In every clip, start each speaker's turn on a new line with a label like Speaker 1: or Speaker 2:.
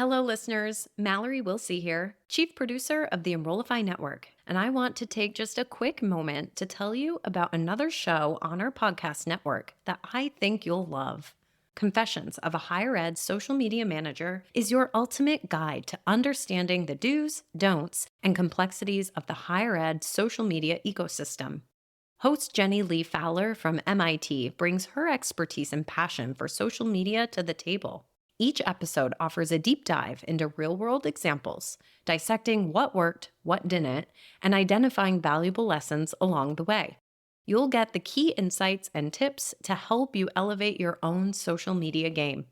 Speaker 1: Hello, listeners. Mallory Wilsey here, Chief Producer of the Enrollify Network, and I want to take just a quick moment to tell you about another show on our podcast network that I think you'll love. Confessions of a Higher Ed Social Media Manager is your ultimate guide to understanding the do's, don'ts, and complexities of the higher ed social media ecosystem. Host Jenny Lee Fowler from MIT brings her expertise and passion for social media to the table. Each episode offers a deep dive into real-world examples, dissecting what worked, what didn't, and identifying valuable lessons along the way. You'll get the key insights and tips to help you elevate your own social media game.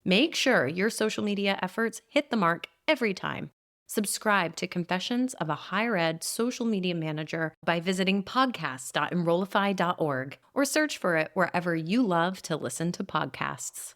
Speaker 1: Make sure your social media efforts hit the mark every time. Subscribe to Confessions of a Higher Ed Social Media Manager by visiting podcast.enrollify.org or search for it wherever you love to listen to podcasts.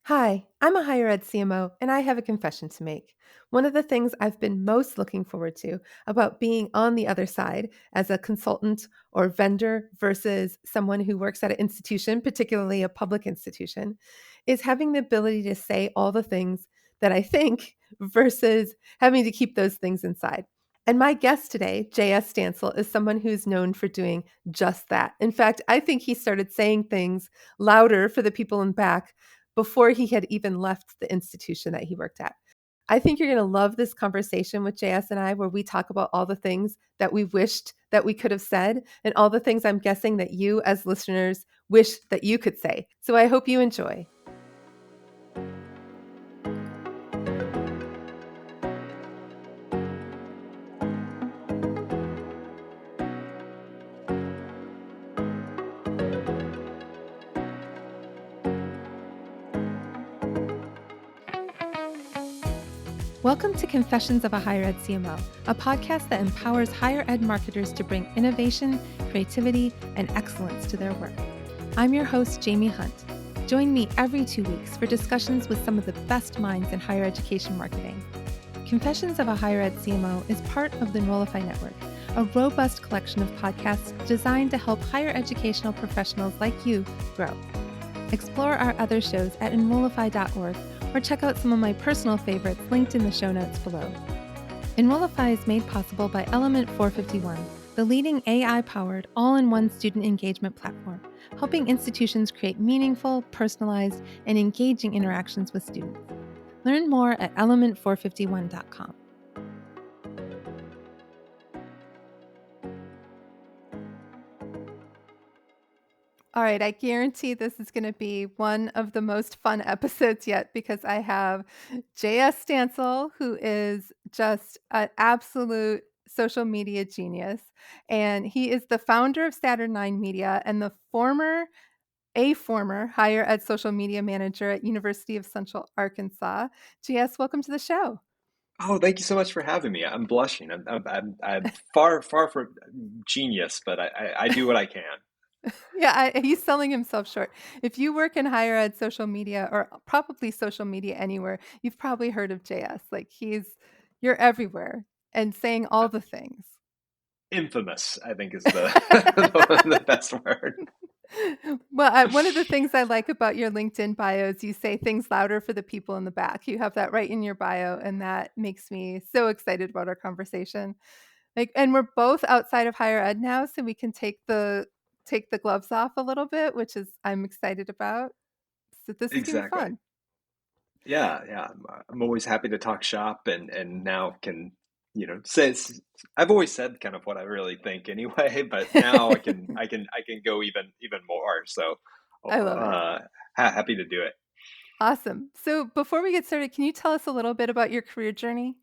Speaker 2: Hi, I'm a higher ed CMO, and I have a confession to make. One of the things I've been most looking forward to about being on the other side as a consultant or vendor versus someone who works at an institution, particularly a public institution, is having the ability to say all the things that I think versus having to keep those things inside. And my guest today, J.S. Stansel, is someone who's known for doing just that. In fact, I think he started saying things louder for the people in back before he had even left the institution that he worked at. I think you're going to love this conversation with JS and I, where we talk about all the things that we wished that we could have said and all the things I'm guessing that you as listeners wish that you could say. So I hope you enjoy. Welcome to Confessions of a Higher Ed CMO, a podcast that empowers higher ed marketers to bring innovation, creativity, and excellence to their work. I'm your host, Jaime Hunt. Join me every 2 weeks for discussions with some of the best minds in higher education marketing. Confessions of a Higher Ed CMO is part of the Enrollify Network, a robust collection of podcasts designed to help higher educational professionals like you grow. Explore our other shows at enrollify.org or check out some of my personal favorites linked in the show notes below. Enrollify is made possible by Element 451, the leading AI-powered all-in-one student engagement platform, helping institutions create meaningful, personalized, and engaging interactions with students. Learn more at element451.com. All right, I guarantee this is going to be one of the most fun episodes yet because I have J.S. Stansel, who is just an absolute social media genius. And he is the founder of Saturn Media and the former higher ed social media manager at University of Central Arkansas. J.S., welcome to the show.
Speaker 3: Oh, thank you so much for having me. I'm blushing. I'm far from genius, but I do what I can.
Speaker 2: Yeah, he's selling himself short. If you work in higher ed social media or probably social media anywhere, you've probably heard of JS. Like you're everywhere and saying all the things.
Speaker 3: Infamous, I think, is the the best word.
Speaker 2: Well, one of the things I like about your LinkedIn bio is you say things louder for the people in the back. You have that right in your bio, and that makes me so excited about our conversation. And we're both outside of higher ed now, so we can take the gloves off a little bit, which is I'm excited about. So this is gonna be
Speaker 3: Exactly.
Speaker 2: fun.
Speaker 3: Yeah. I'm always happy to talk shop, and now can say I've always said kind of what I really think anyway, but now I can go even more. So
Speaker 2: I love it.
Speaker 3: happy to do it.
Speaker 2: Awesome. So before we get started, can you tell us a little bit about your career journey?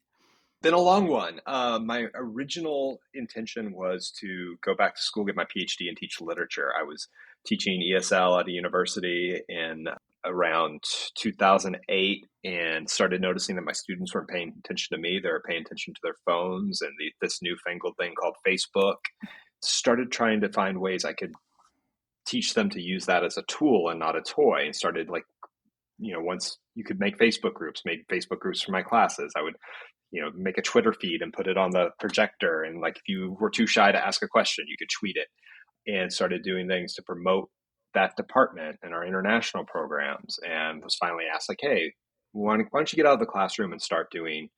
Speaker 3: Been a long one. My original intention was to go back to school, get my PhD, and teach literature. I was teaching ESL at a university in around 2008 and started noticing that my students weren't paying attention to me. They were paying attention to their phones and this newfangled thing called Facebook. Started trying to find ways I could teach them to use that as a tool and not a toy, and started once you could make Facebook groups, made Facebook groups for my classes. I would make a Twitter feed and put it on the projector. And like, if you were too shy to ask a question, you could tweet it, and started doing things to promote that department and our international programs, and was finally asked, like, hey, why don't you get out of the classroom and start doing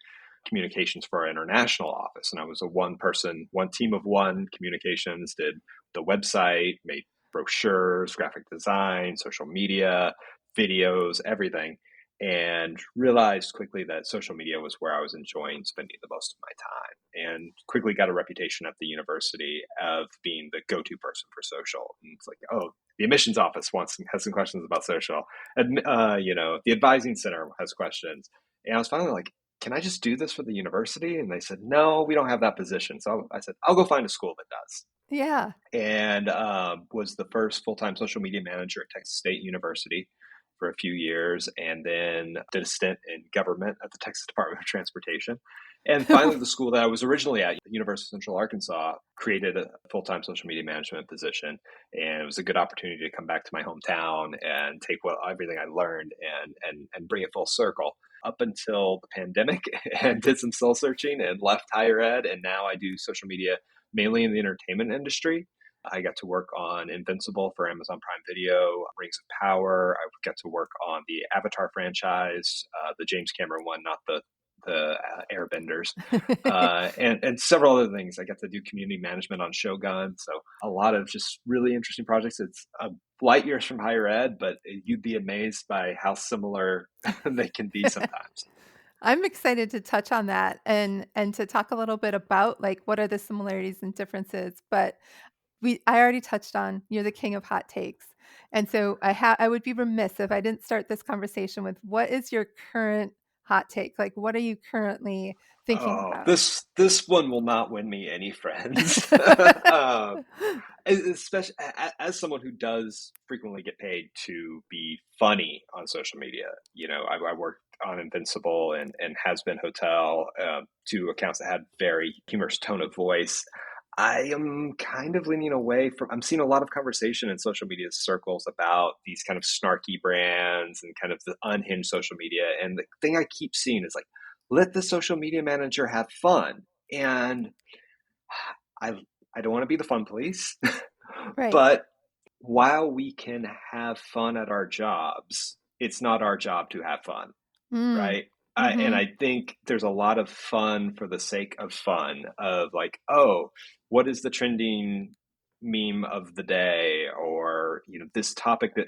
Speaker 3: communications for our international office? And I was a one team of one communications, did the website, made brochures, graphic design, social media, videos, everything. And realized quickly that social media was where I was enjoying spending the most of my time, and quickly got a reputation at the university of being the go-to person for social. And it's like, oh, the admissions office has some questions about social. The advising center has questions. And I was finally like, can I just do this for the university? And they said, no, we don't have that position. So I said, I'll go find a school that does.
Speaker 2: Yeah.
Speaker 3: And was the first full-time social media manager at Texas State University for a few years, and then did a stint in government at the Texas Department of Transportation. And finally, the school that I was originally at, University of Central Arkansas, created a full-time social media management position. And it was a good opportunity to come back to my hometown and take everything I learned and bring it full circle up until the pandemic, and did some soul searching and left higher ed. And now I do social media mainly in the entertainment industry. I got to work on Invincible for Amazon Prime Video, Rings of Power. I got to work on the Avatar franchise, the James Cameron one, not the Airbenders, and several other things. I got to do community management on Shogun. So a lot of just really interesting projects. It's light years from higher ed, but you'd be amazed by how similar they can be sometimes.
Speaker 2: I'm excited to touch on that and to talk a little bit about like what are the similarities and differences. But I already touched on you're the king of hot takes. And so I would be remiss if I didn't start this conversation with what is your current hot take? Like what are you currently thinking
Speaker 3: Oh,
Speaker 2: about?
Speaker 3: this one will not win me any friends. Especially as someone who does frequently get paid to be funny on social media. I worked on Invincible and Has Been Hotel, two accounts that had very humorous tone of voice. I am kind of leaning away from. I'm seeing a lot of conversation in social media circles about these kind of snarky brands and kind of the unhinged social media. And the thing I keep seeing is like, let the social media manager have fun. And I don't want to be the fun police,
Speaker 2: Right.
Speaker 3: but while we can have fun at our jobs, it's not our job to have fun,
Speaker 2: Mm.
Speaker 3: right? And
Speaker 2: Mhm.
Speaker 3: I think there's a lot of fun for the sake of fun, of like, oh, what is the trending meme of the day, or this topic that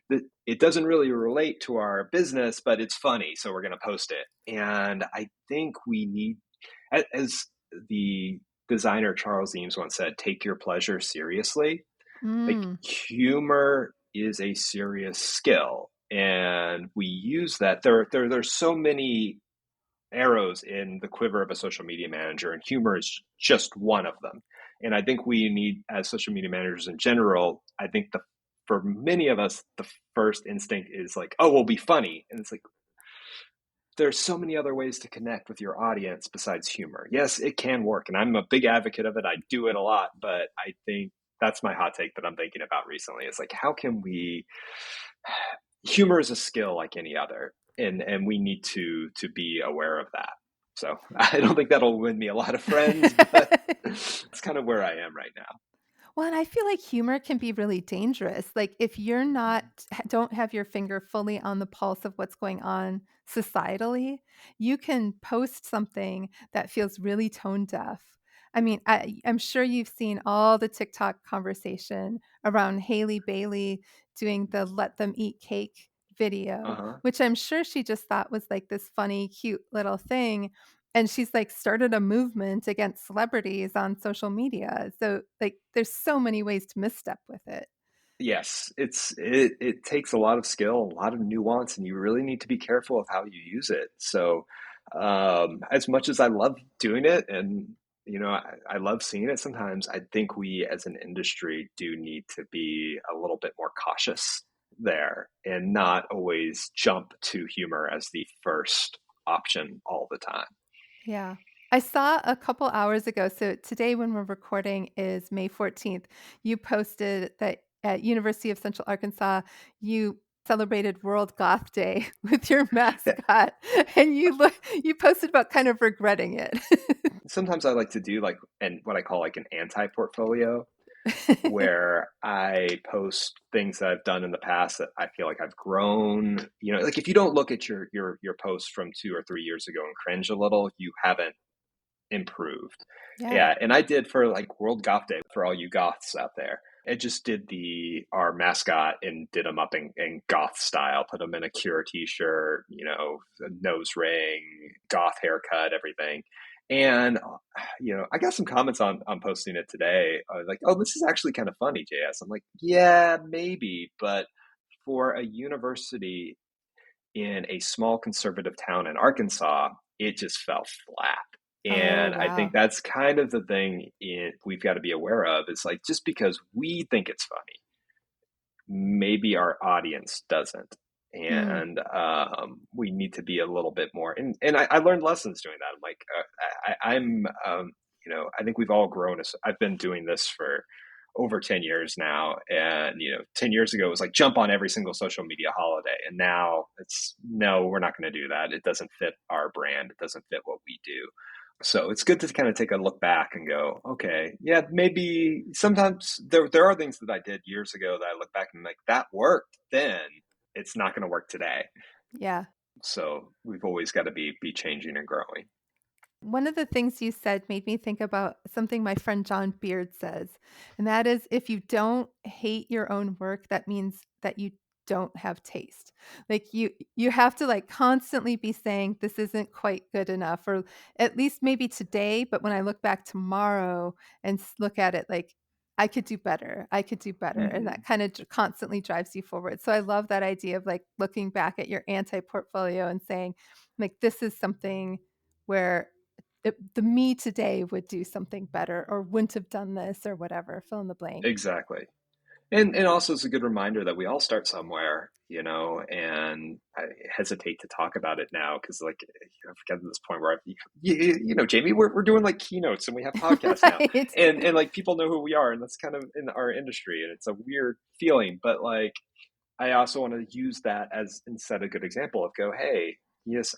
Speaker 3: that it doesn't really relate to our business, but it's funny, so we're going to post it. And I think we need, as the designer Charles Eames once said, take your pleasure seriously. Like,
Speaker 2: Mm.
Speaker 3: humor is a serious skill, and we use that. There's so many arrows in the quiver of a social media manager, and humor is just one of them. And I think we need, as social media managers in general, I think for many of us, the first instinct is like, oh, we'll be funny. And it's like, there's so many other ways to connect with your audience besides humor. Yes, it can work, and I'm a big advocate of it. I do it a lot, but I think that's my hot take that I'm thinking about recently. It's like, how can we? Humor is a skill like any other, and we need to be aware of that. So I don't think that'll win me a lot of friends, but it's kind of where I am right now.
Speaker 2: Well, and I feel like humor can be really dangerous. Like if you're not don't have your finger fully on the pulse of what's going on societally, you can post something that feels really tone deaf. I mean, I'm sure you've seen all the TikTok conversation around Haley Bailey doing the "Let Them Eat Cake" video,
Speaker 3: Uh-huh.
Speaker 2: which I'm sure she just thought was like this funny, cute little thing. And she's like started a movement against celebrities on social media. So like there's so many ways to misstep with it.
Speaker 3: Yes, it takes a lot of skill, a lot of nuance, and you really need to be careful of how you use it. So, as much as I love doing it, and I love seeing it sometimes, I think we as an industry do need to be a little bit more cautious there, and not always jump to humor as the first option all the time.
Speaker 2: Yeah. I saw a couple hours ago. So today when we're recording is May 14th. You posted that at University of Central Arkansas, you celebrated World Goth Day with your mascot and you posted about kind of regretting it.
Speaker 3: Sometimes I like to do like, and what I call like an anti-portfolio. where I post things that I've done in the past that I feel like I've grown. Like if you don't look at your post from 2 or 3 years ago and cringe a little, you haven't improved.
Speaker 2: Yeah.
Speaker 3: Yeah, and I did for like World Goth Day for all you goths out there. I just did our mascot and did him up in goth style, put him in a Cure t-shirt, a nose ring, goth haircut, everything. And I got some comments on posting it today, like, "Oh, this is actually kind of funny, JS." I'm like, "Yeah, maybe, but for a university in a small conservative town in Arkansas, it just fell flat."
Speaker 2: Oh,
Speaker 3: And I think
Speaker 2: wow.
Speaker 3: that's kind of the thing we've got to be aware of, is like, just because we think it's funny, maybe our audience doesn't.
Speaker 2: Mm,
Speaker 3: And we need to be a little bit more. And I learned lessons doing that. I'm like, I think we've all grown. I've been doing this for over 10 years now. And, 10 years ago, it was like jump on every single social media holiday. And now it's no, we're not going to do that. It doesn't fit our brand. It doesn't fit what we do. So it's good to kind of take a look back and go, okay, yeah, maybe sometimes there are things that I did years ago that I look back and like, that worked then. It's not going to work today.
Speaker 2: yeah.
Speaker 3: So we've always got to be changing and growing.
Speaker 2: One of the things you said made me think about something my friend John Beard says, and that is if you don't hate your own work, that means that you don't have taste. Like you have to like constantly be saying this isn't quite good enough, or at least maybe today, but when I look back tomorrow and look at it like I could do better. I could do better. And that
Speaker 3: Hmm.
Speaker 2: kind of constantly drives you forward. So I love that idea of like looking back at your anti-portfolio and saying like this is something where the me today would do something better or wouldn't have done this or whatever, fill in the blank.
Speaker 3: Exactly. And also it's a good reminder that we all start somewhere, and I hesitate to talk about it now because like I've gotten to this point where Jamie, we're doing like keynotes and we have podcasts now,
Speaker 2: Right.
Speaker 3: and like people know who we are, and that's kind of in our industry, and it's a weird feeling, but like I also want to use that as and set a good example of go, hey, yes,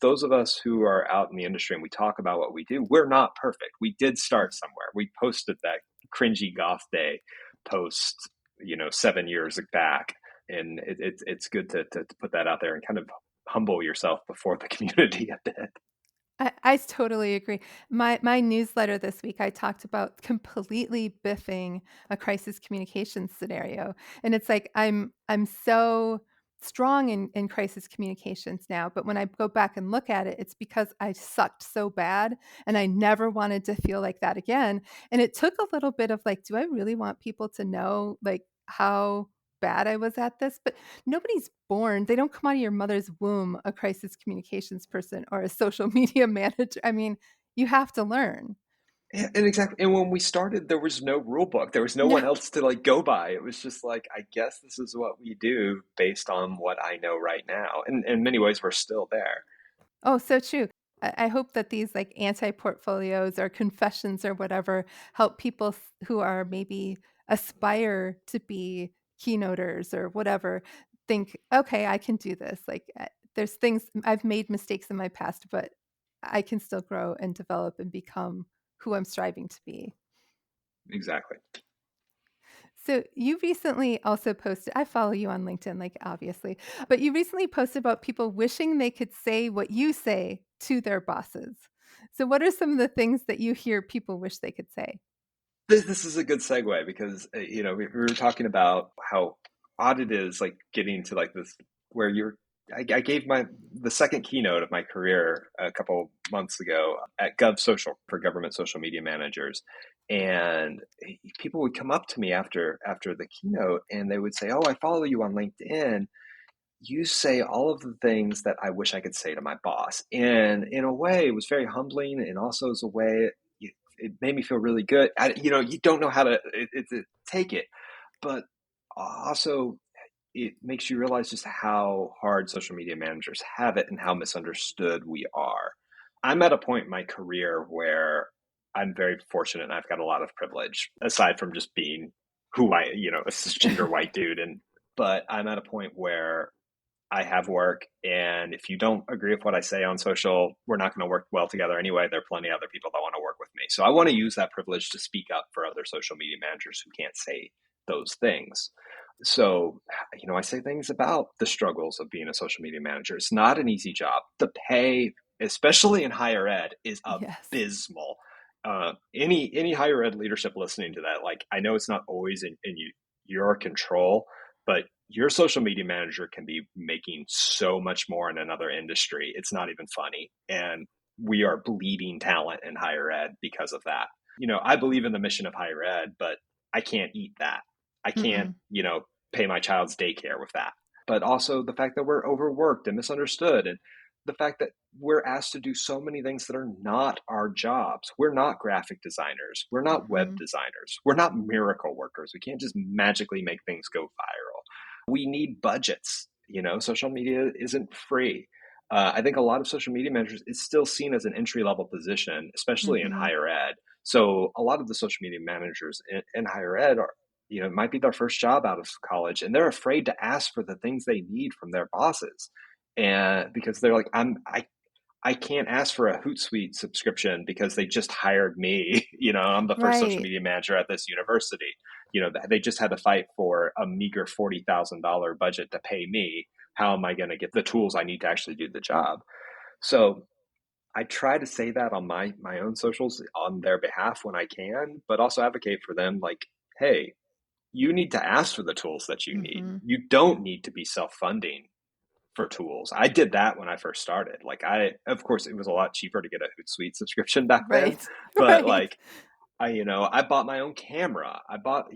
Speaker 3: those of us who are out in the industry and we talk about what we do, we're not perfect. We did start somewhere. We posted that cringy goth day post, 7 years back, and it's good to put that out there and kind of humble yourself before the community a bit.
Speaker 2: I totally agree. My newsletter this week, I talked about completely biffing a crisis communications scenario. And it's like I'm so strong in crisis communications now, but when I go back and look at it, it's because I sucked so bad and I never wanted to feel like that again. And it took a little bit of like, do I really want people to know like how bad I was at this? But nobody's born. They don't come out of your mother's womb a crisis communications person or a social media manager. I mean, you have to learn.
Speaker 3: And exactly, and when we started, there was no rule book. There was no one
Speaker 2: No.
Speaker 3: else to like go by. It was just like, I guess this is what we do based on what I know right now. And in many ways, we're still there.
Speaker 2: Oh, so true. I hope that these like anti-portfolios or confessions or whatever help people who are maybe aspire to be keynoters or whatever think, okay, I can do this. Like there's things I've made mistakes in my past, but I can still grow and develop and become who I'm striving to be.
Speaker 3: Exactly.
Speaker 2: So you recently also posted, I follow you on LinkedIn, like obviously, but you recently posted about people wishing they could say what you say to their bosses. So what are some of the things that you hear people wish they could say?
Speaker 3: This is a good segue because we were talking about how odd it is, like getting to like this where I gave the second keynote of my career a couple months ago at Gov Social for government social media managers, and people would come up to me after the keynote and they would say, "Oh, I follow you on LinkedIn. You say all of the things that I wish I could say to my boss." And in a way, it was very humbling, and also as a way it made me feel really good. You don't know how to take it, but also it makes you realize just how hard social media managers have it and how misunderstood we are. I'm at a point in my career where I'm very fortunate and I've got a lot of privilege aside from just being a cisgender white dude. But I'm at a point where I have work, and if you don't agree with what I say on social, we're not going to work well together anyway. There are plenty of other people that want to work with me. So I want to use that privilege to speak up for other social media managers who can't say those things. So, I say things about the struggles of being a social media manager. It's not an easy job. The pay, especially in higher ed, is
Speaker 2: Yes.
Speaker 3: abysmal. Any higher ed leadership listening to that, like, I know it's not always in your control, but your social media manager can be making so much more in another industry. It's not even funny. And we are bleeding talent in higher ed because of that. I believe in the mission of higher ed, but I can't eat that. I can't,
Speaker 2: Mm-mm.
Speaker 3: pay my child's daycare with that. But also the fact that we're overworked and misunderstood, and the fact that we're asked to do so many things that are not our jobs. We're not graphic designers. We're not web
Speaker 2: Mm-hmm.
Speaker 3: designers. We're not miracle workers. We can't just magically make things go viral. We need budgets. Social media isn't free. I think a lot of social media managers, it's still seen as an entry level position, especially in
Speaker 2: Mm-hmm.
Speaker 3: higher ed. So a lot of the social media managers in higher ed are, it might be their first job out of college, and they're afraid to ask for the things they need from their bosses. And because they're like, I can't ask for a Hootsuite subscription because they just hired me. I'm the first social
Speaker 2: Right.
Speaker 3: media manager at this university. They just had to fight for a meager $40,000 budget to pay me. How am I going to get the tools I need to actually do the job? So I try to say that on my own socials on their behalf when I can, but also advocate for them. Like, hey, you need to ask for the tools that you need.
Speaker 2: Mm-hmm.
Speaker 3: You don't need to be self-funding for tools. I did that when I first started. Like, of course, it was a lot cheaper to get a Hootsuite subscription back then,
Speaker 2: Right.
Speaker 3: but
Speaker 2: Right.
Speaker 3: like, I bought my own camera. I bought,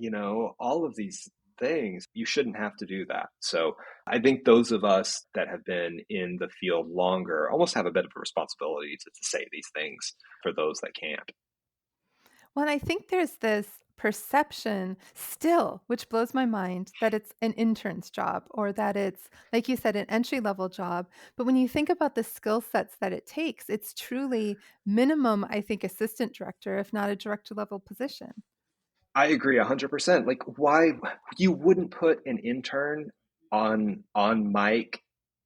Speaker 3: all of these things. You shouldn't have to do that. So I think those of us that have been in the field longer almost have a bit of a responsibility to say these things for those that can't.
Speaker 2: Well, and I think there's this perception still, which blows my mind, that it's an intern's job or that it's, like you said, an entry level job. But when you think about the skill sets that it takes, it's truly minimum, I think, assistant director, if not a director level position.
Speaker 3: I agree 100%. Like, why you wouldn't put an intern on mic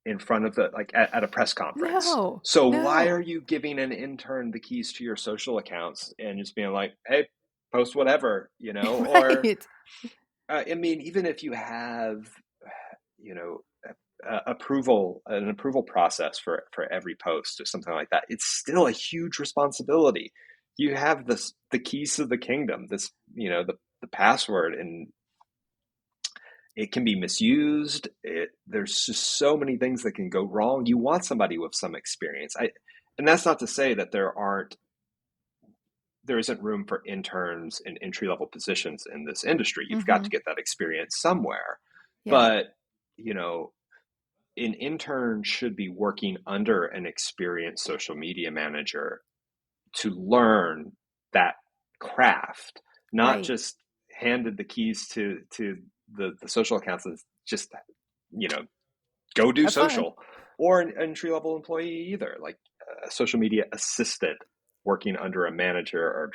Speaker 3: in front of the like at a press conference.
Speaker 2: No,
Speaker 3: So why are
Speaker 2: no.
Speaker 3: you giving an intern the keys to your social accounts and just being like, "Hey, post whatever," Or
Speaker 2: Right.
Speaker 3: I mean, even if you have, you know, an approval process for every post or something like that, it's still a huge responsibility. You have the keys to the kingdom, the password, and it can be misused. There's just so many things that can go wrong. You want somebody with some experience. And that's not to say that there isn't room for interns in entry level positions in this industry. You've got
Speaker 2: Mm-hmm.
Speaker 3: to get that experience somewhere.
Speaker 2: Yeah.
Speaker 3: But, you know, an intern should be working under an experienced social media manager to learn that craft, not
Speaker 2: Right.
Speaker 3: just handed the keys to the social accounts and just, you know, go do
Speaker 2: Have fun.
Speaker 3: social, or an entry level employee either, like a social media assistant working under a manager or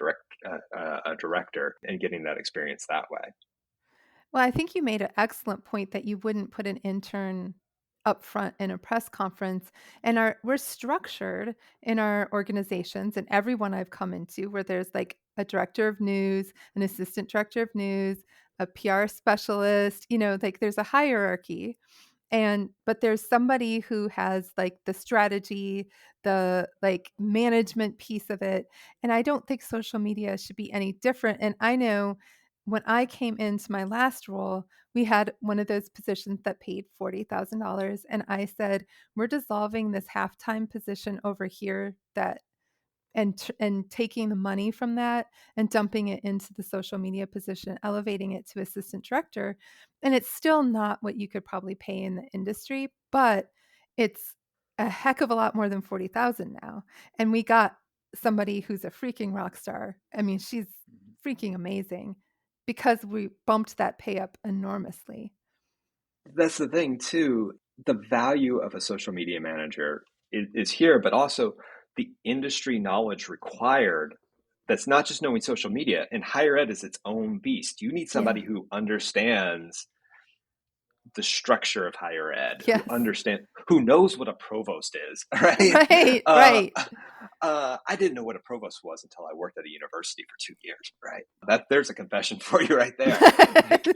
Speaker 3: a director and getting that experience that way.
Speaker 2: Well, I think you made an excellent point that you wouldn't put an intern up front in a press conference. And we're structured in our organizations and everyone I've come into where there's like a director of news, an assistant director of news, a PR specialist, like there's a hierarchy. And but there's somebody who has like the strategy, the like management piece of it. And I don't think social media should be any different. And I know when I came into my last role, we had one of those positions that paid $40,000. And I said, we're dissolving this halftime position over here that and taking the money from that and dumping it into the social media position, elevating it to assistant director. And it's still not what you could probably pay in the industry, but it's a heck of a lot more than 40,000 now. And we got somebody who's a freaking rock star. I mean, she's freaking amazing because we bumped that pay up enormously.
Speaker 3: That's the thing too. The value of a social media manager is here, but also the industry knowledge required. That's not just knowing social media, and higher ed is its own beast. You need
Speaker 2: Yeah.
Speaker 3: somebody who understands the structure of higher ed,
Speaker 2: Yes.
Speaker 3: who knows what a provost is, right?
Speaker 2: Right. Right.
Speaker 3: I didn't know what a provost was until I worked at a university for 2 years, right? There's a confession for you right there. Like,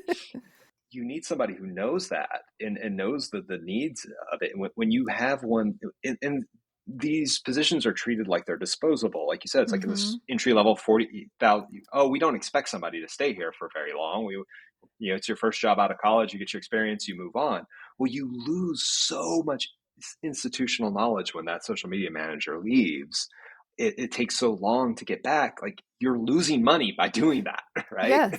Speaker 3: you need somebody who knows that and knows the needs of it. And when you have one, and these positions are treated like they're disposable. Like you said, it's like
Speaker 2: Mm-hmm.
Speaker 3: this entry level 40,000. Oh, we don't expect somebody to stay here for very long. It's your first job out of college. You get your experience, you move on. Well, you lose so much institutional knowledge when that social media manager leaves. It takes so long to get back. Like, you're losing money by doing that, right?
Speaker 2: Yes.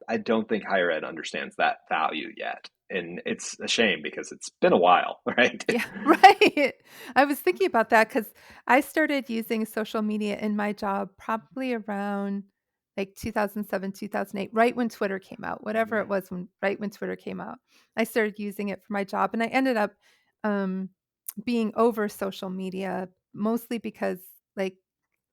Speaker 3: I don't think higher ed understands that value yet. And it's a shame because it's been a while, right?
Speaker 2: Yeah, right. I was thinking about that because I started using social media in my job probably around like 2007, 2008, right when Twitter came out, whatever it was right when Twitter came out. I started using it for my job and I ended up um, being over social media mostly because like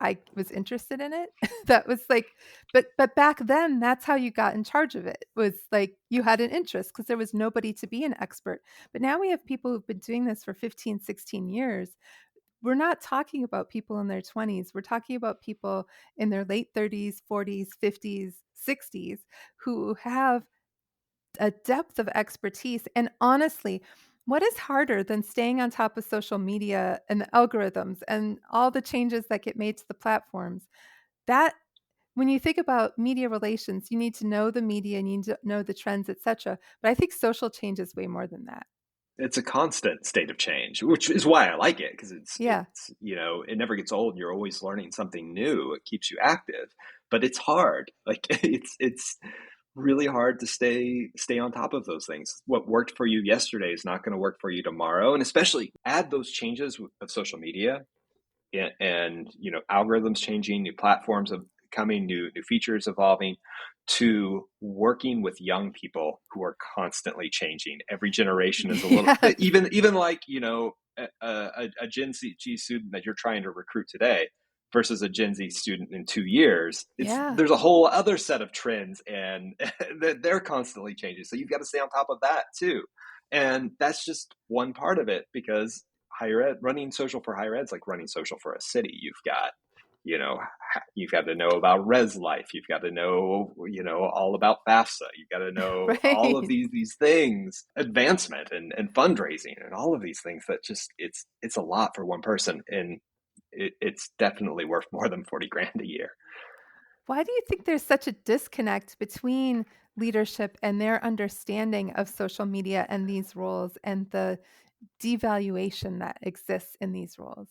Speaker 2: I was interested in it. That was like, but back then that's how you got in charge of it, was like you had an interest because there was nobody to be an expert. But now we have people who've been doing this for 15, 16 years. We're not talking about people in their 20s. We're talking about people in their late 30s, 40s, 50s, 60s who have a depth of expertise. And honestly, what is harder than staying on top of social media and the algorithms and all the changes that get made to the platforms? That when you think about media relations, you need to know the media, you need to know the trends, etc. But I think social change is way more than that.
Speaker 3: It's a constant state of change, which is why I like it, because
Speaker 2: Yeah.
Speaker 3: it never gets old. You're always learning something new. It keeps you active, but it's hard. Like, it's really hard to stay on top of those things. What worked for you yesterday is not going to work for you tomorrow, and especially add those changes of social media and algorithms changing, new platforms of coming, new features evolving, to working with young people who are constantly changing. Every generation is a little
Speaker 2: Yes.
Speaker 3: even like a Gen Z student that you're trying to recruit today versus a Gen Z student in 2 years.
Speaker 2: Yeah.
Speaker 3: There's a whole other set of trends, and they're constantly changing. So you've got to stay on top of that too. And that's just one part of it, because higher ed, running social for higher ed is like running social for a city. You know, you've got to know about res life. You've got to know, all about FAFSA. You've got to know all of
Speaker 2: Right.
Speaker 3: these things, advancement and fundraising and all of these things that just, it's a lot for one person. And it's definitely worth more than 40 grand a year.
Speaker 2: Why do you think there's such a disconnect between leadership and their understanding of social media and these roles and the devaluation that exists in these roles?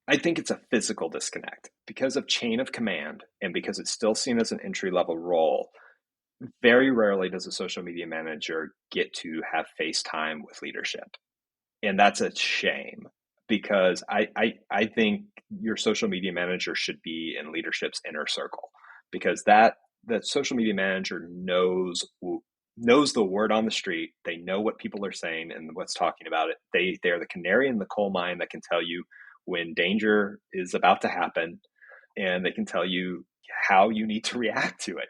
Speaker 3: I think it's a physical disconnect because of chain of command, and because it's still seen as an entry level role. Very rarely does a social media manager get to have face time with leadership. And that's a shame, because I think your social media manager should be in leadership's inner circle, because that social media manager knows the word on the street. They know what people are saying and what's talking about it. They're the canary in the coal mine that can tell you when danger is about to happen, and they can tell you how you need to react to it.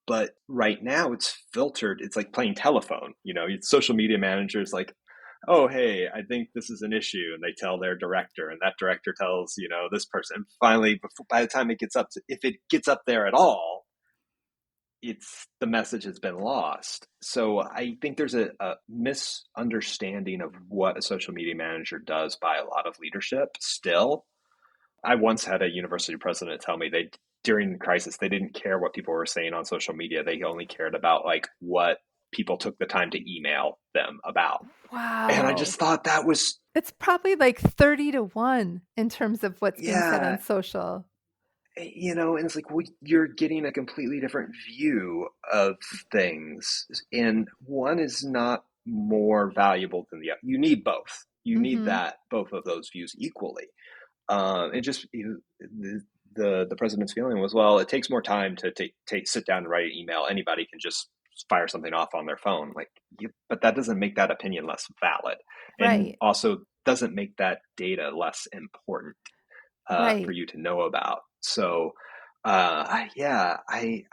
Speaker 3: But right now it's filtered. It's like playing telephone. Social media managers like, oh, hey, I think this is an issue, and they tell their director, and that director tells this person. And finally, by the time it gets if it gets up there at all, the message has been lost. So I think there's a misunderstanding of what a social media manager does by a lot of leadership still. I once had a university president tell me during the crisis, they didn't care what people were saying on social media. They only cared about like what people took the time to email them about. And I
Speaker 2: Wow.
Speaker 3: just thought that was,
Speaker 2: It's probably like 30-1 in terms of what's being said on
Speaker 3: yeah,
Speaker 2: social.
Speaker 3: and it's like, you're getting a completely different view of things. And one is not more valuable than the other. You need both. You need
Speaker 2: Mhm.
Speaker 3: both of those views equally. It just, the president's feeling was, well, it takes more time to sit down and write an email. Anybody can just fire something off on their phone. Like, but that doesn't make that opinion less valid, and
Speaker 2: Right.
Speaker 3: also doesn't make that data less important for
Speaker 2: Right.
Speaker 3: you to know about. So, yeah, I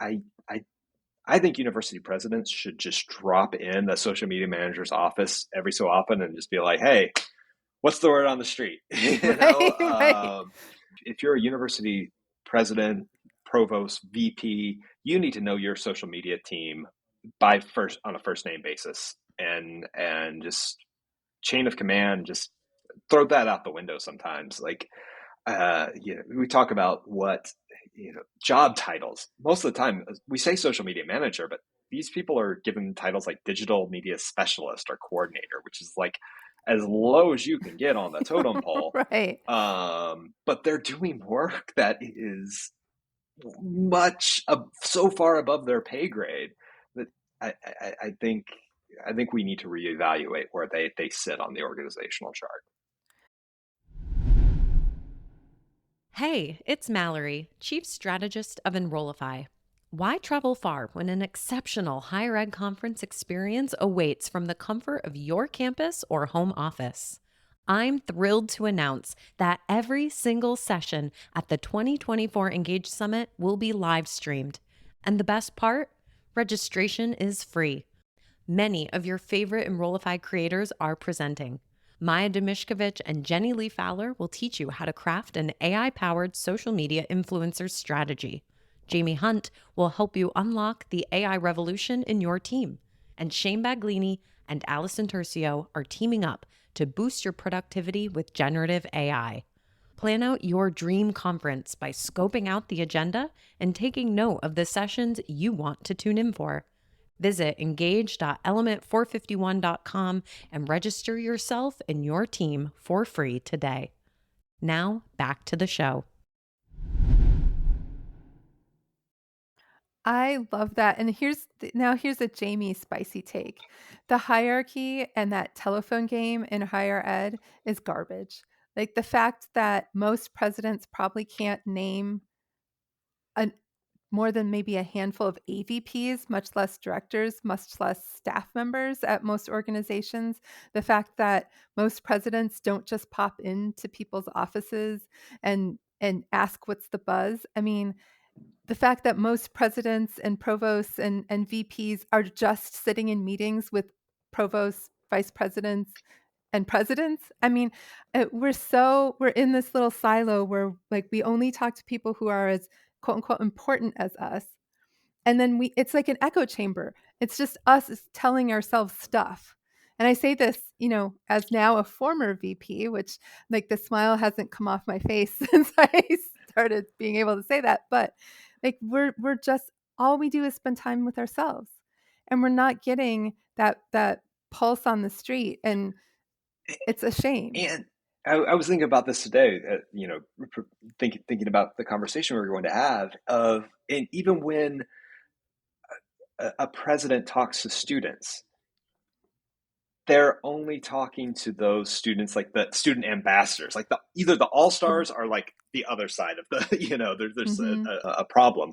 Speaker 3: I think university presidents should just drop in the social media manager's office every so often and just be like, hey, what's the word on the street?
Speaker 2: Right, right.
Speaker 3: If you're a university president, provost, VP, you need to know your social media team on a first name basis, and just chain of command, just throw that out the window sometimes. We talk about what, job titles. Most of the time we say social media manager, but these people are given titles like digital media specialist or coordinator, which is like as low as you can get on the totem pole.
Speaker 2: Right.
Speaker 3: But they're doing work that is so far above their pay grade that I think we need to reevaluate where they sit on the organizational chart.
Speaker 1: Hey, it's Mallory, Chief Strategist of Enrollify. Why travel far when an exceptional higher ed conference experience awaits from the comfort of your campus or home office? I'm thrilled to announce that every single session at the 2024 Engage Summit will be live streamed. And the best part? Registration is free. Many of your favorite Enrollify creators are presenting. Maya Demishkovich and Jenny Lee Fowler will teach you how to craft an AI-powered social media influencer strategy. Jaime Hunt will help you unlock the AI revolution in your team. And Shane Baglini and Allison Tercio are teaming up to boost your productivity with generative AI. Plan out your dream conference by scoping out the agenda and taking note of the sessions you want to tune in for. Visit engage.element451.com and register yourself and your team for free today. Now, back to the show.
Speaker 2: I love that. And here's a Jamie spicy take. The hierarchy and that telephone game in higher ed is garbage. Like the fact that most presidents probably can't name more than maybe a handful of AVPs, much less directors, much less staff members at most organizations. The fact that most presidents don't just pop into people's offices and ask what's the buzz. I mean, the fact that most presidents and provosts and VPs are just sitting in meetings with provosts, vice presidents, and presidents. I mean, we're in this little silo where like we only talk to people who are as quote unquote important as us. And then it's like an echo chamber. It's just us telling ourselves stuff. And I say this, as now a former VP, which like the smile hasn't come off my face since I started being able to say that. But like we're just, all we do is spend time with ourselves, and we're not getting that pulse on the street, and it's a shame.
Speaker 3: And I was thinking about this today, thinking about the conversation we were going to have and even when a president talks to students, they're only talking to those students, like the student ambassadors, like either the all-stars or like the other side of the, there's a problem.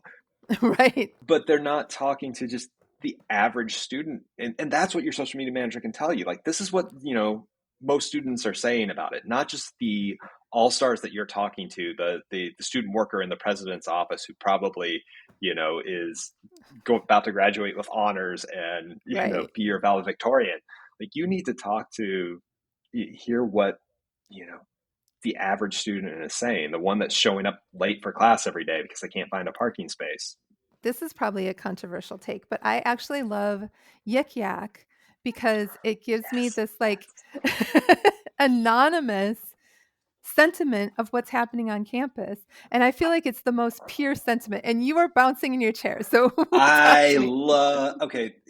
Speaker 2: Right.
Speaker 3: But they're not talking to just the average student. And that's what your social media manager can tell you. Like, this is what, most students are saying about it, not just the all-stars that you're talking to, the student worker in the president's office who probably, is about to graduate with honors and, be your valedictorian. Like, you need to hear what, the average student is saying, the one that's showing up late for class every day because they can't find a parking space.
Speaker 2: This is probably a controversial take, but I actually love Yik Yak because it gives me this like anonymous sentiment of what's happening on campus. And I feel like it's the most pure sentiment. And you are bouncing in your chair. So
Speaker 3: I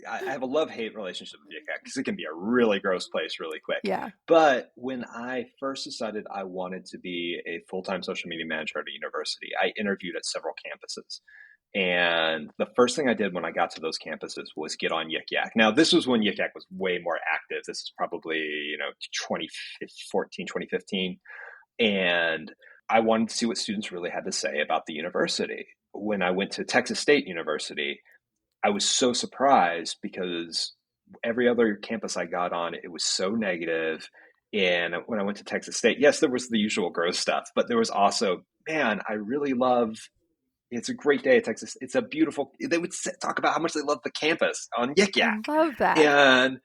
Speaker 3: have a love-hate relationship with Yik Yak because it can be a really gross place really quick.
Speaker 2: Yeah.
Speaker 3: But when I first decided I wanted to be a full-time social media manager at a university, I interviewed at several campuses. And the first thing I did when I got to those campuses was get on Yik Yak. Now, this was when Yik Yak was way more active. This is probably, 2014, 2015. And I wanted to see what students really had to say about the university. When I went to Texas State University, I was so surprised because every other campus I got on, it was so negative. And when I went to Texas State, yes, there was the usual gross stuff, but there was also, man, I really love It's a great day at Texas. It's a beautiful. They would talk about how much they love the campus on Yik
Speaker 2: I
Speaker 3: Yak,
Speaker 2: love that.
Speaker 3: and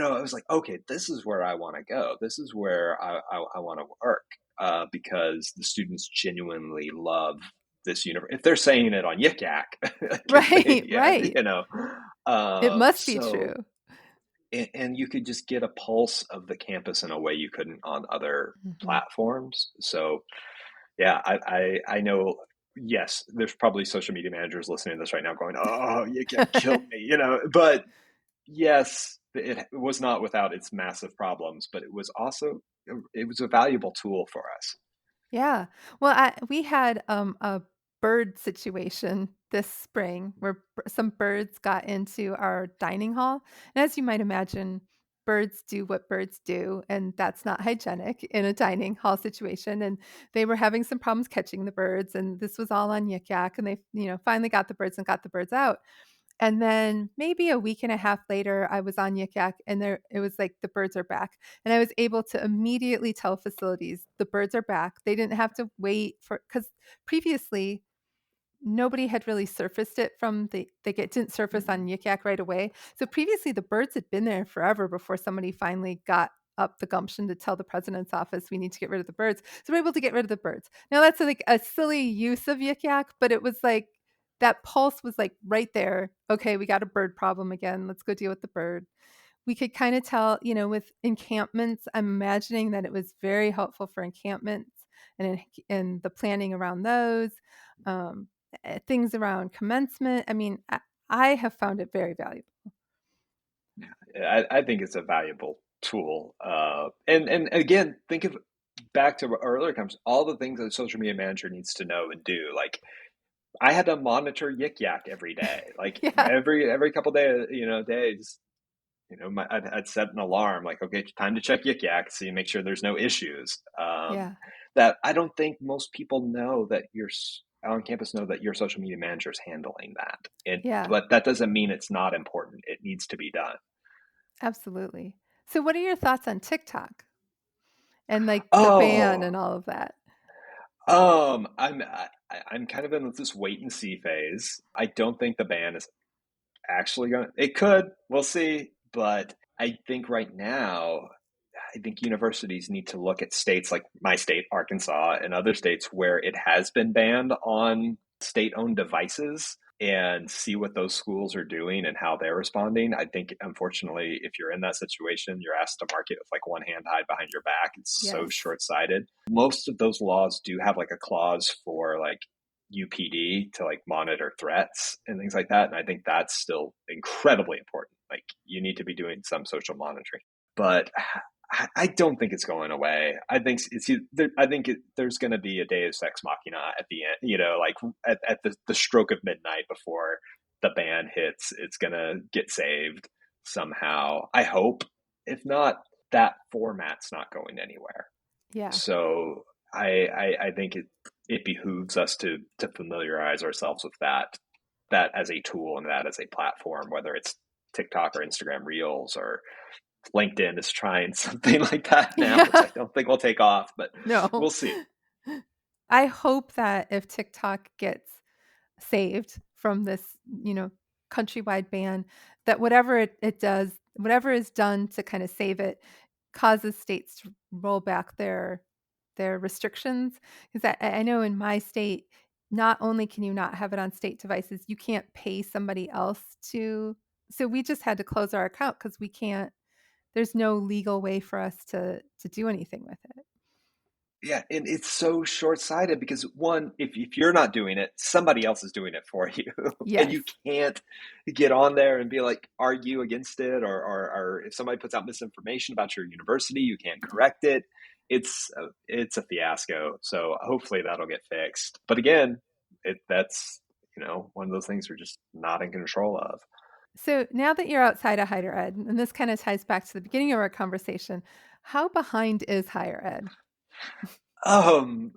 Speaker 3: I was like, okay, this is where I want to go. This is where I want to work, because the students genuinely love this universe. If they're saying it on Yik Yak,
Speaker 2: Right,
Speaker 3: yeah,
Speaker 2: right. It
Speaker 3: um,
Speaker 2: must be
Speaker 3: so
Speaker 2: true.
Speaker 3: and you could just get a pulse of the campus in a way you couldn't on other
Speaker 2: Hmm.
Speaker 3: platforms. So yeah, I know. Yes, there's probably social media managers listening to this right now going, "Oh, you can kill me," But yes, it was not without its massive problems, but it was a valuable tool for us.
Speaker 2: Yeah. Well, we had a bird situation this spring where some birds got into our dining hall. And as you might imagine, birds do what birds do, and that's not hygienic in a dining hall situation. And they were having some problems catching the birds, and this was all on Yik Yak. And they, finally got the birds and got the birds out. And then maybe a week and a half later, I was on Yik Yak and it was like the birds are back. And I was able to immediately tell facilities the birds are back. They didn't have to wait because previously nobody had really surfaced it from didn't surface
Speaker 3: Mhm.
Speaker 2: on Yik Yak right away. So previously the birds had been there forever before somebody finally got up the gumption to tell the president's office we need to get rid of the birds. So we're able to get rid of the birds. Now that's like a silly use of Yik Yak, but it was like that pulse was like right there. Okay, we got a bird problem again. Let's go deal with the bird. We could kind of tell, with encampments, I'm imagining that it was very helpful for encampments and the planning around those. Um, Things around commencement. I mean, I have found it very valuable.
Speaker 3: I think it's a valuable tool. And again, think of back to earlier times, all the things that a social media manager needs to know and do. Like I had to monitor Yik Yak every day, like
Speaker 2: Yeah,
Speaker 3: every couple days. I'd set an alarm like, okay, time to check Yik Yak, see, make sure there's no issues.
Speaker 2: yeah,
Speaker 3: That I don't think most people know that you're on campus know that your social media manager is handling that.
Speaker 2: yeah,
Speaker 3: But that doesn't mean it's not important. It needs to be done.
Speaker 2: absolutely. So, what are your thoughts on TikTok and like the ban
Speaker 3: Oh,
Speaker 2: and all of that?
Speaker 3: I'm kind of in this wait and see phase. I don't think the ban is actually going to, it could, we'll see. But I think right now, I think universities need to look at states like my state, Arkansas, and other states where it has been banned on state owned devices and see what those schools are doing and how they're responding. I think, unfortunately, if you're in that situation, you're asked to market with like one hand tied behind your back. It's so
Speaker 2: Yes.
Speaker 3: short sighted. Most of those laws do have like a clause for like UPD to like monitor threats and things like that. And I think that's still incredibly important. Like you need to be doing some social monitoring. But I don't think it's going away. I think there's going to be a Deus Ex Machina at the end. Like at the stroke of midnight before the ban hits, it's going to get saved somehow. I hope. If not, that format's not going anywhere.
Speaker 2: Yeah.
Speaker 3: So I think it behooves us to familiarize ourselves with that as a tool and that as a platform, whether it's TikTok or Instagram Reels or LinkedIn is trying something like that now, which
Speaker 2: Yeah.
Speaker 3: I don't think will take off, but
Speaker 2: No.
Speaker 3: we'll see.
Speaker 2: I hope that if TikTok gets saved from this, you know, countrywide ban, that whatever it does, whatever is done to kind of save it, causes states to roll back their restrictions. Because I know in my state, not only can you not have it on state devices, you can't pay somebody else to. So we just had to close our account because we can't. There's no legal way for us to do anything with it.
Speaker 3: Yeah, and it's so short-sighted because one, if you're not doing it, somebody else is doing it for you. And
Speaker 2: Yes.
Speaker 3: you can't get on there and be like, argue against it, or if somebody puts out misinformation about your university, you can't correct it. It's a fiasco. So hopefully that'll get fixed. But again, that's one of those things we're just not in control of.
Speaker 2: So now that you're outside of higher ed, and this kind of ties back to the beginning of our conversation, how behind is higher ed?
Speaker 3: Um,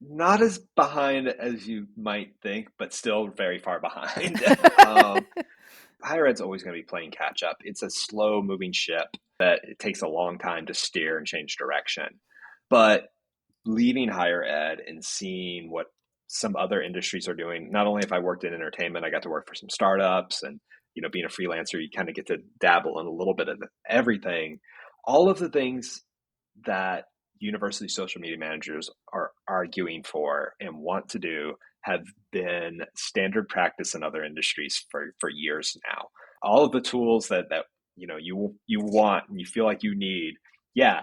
Speaker 3: Not as behind as you might think, but still very far behind. Higher ed's always going to be playing catch up. It's a slow moving ship that it takes a long time to steer and change direction. But leaving higher ed and seeing what some other industries are doing. Not only if I worked in entertainment, I got to work for some startups, and being a freelancer, you kind of get to dabble in a little bit of everything. All of the things that university social media managers are arguing for and want to do have been standard practice in other industries for years now. All of the tools that you want and you feel like you need, yeah,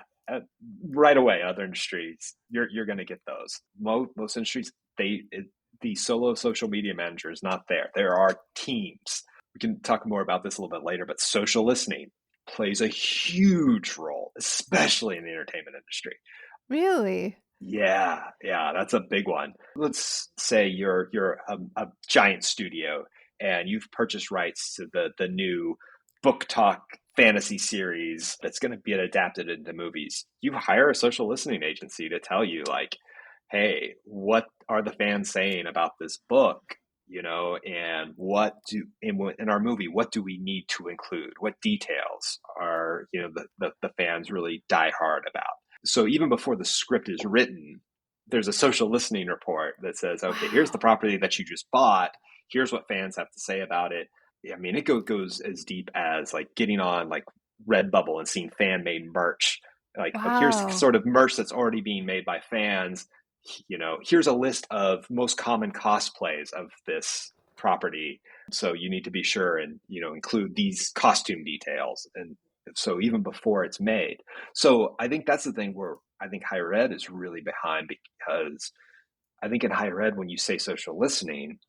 Speaker 3: right away. Other industries, you're going to get those. Most industries, the solo social media manager is not there. There are teams. We can talk more about this a little bit later, but social listening plays a huge role, especially in the entertainment industry.
Speaker 2: Really?
Speaker 3: Yeah, that's a big one. Let's say you're a giant studio and you've purchased rights to the new book talk fantasy series that's going to be adapted into movies. You hire a social listening agency to tell you, like, hey, what are the fans saying about this book? And in our movie, what do we need to include? What details are, the fans really die hard about? So even before the script is written, there's a social listening report that says, okay, here's the
Speaker 2: Wow.
Speaker 3: property that you just bought. Here's what fans have to say about it. I mean, it goes as deep as like getting on like Redbubble and seeing fan made merch. Like, oh, here's
Speaker 2: Wow.
Speaker 3: sort of merch that's already being made by fans. Here's a list of most common cosplays of this property. So you need to be sure and, include these costume details. And so even before it's made. So I think that's the thing where I think higher ed is really behind, because I think in higher ed, when you say social listening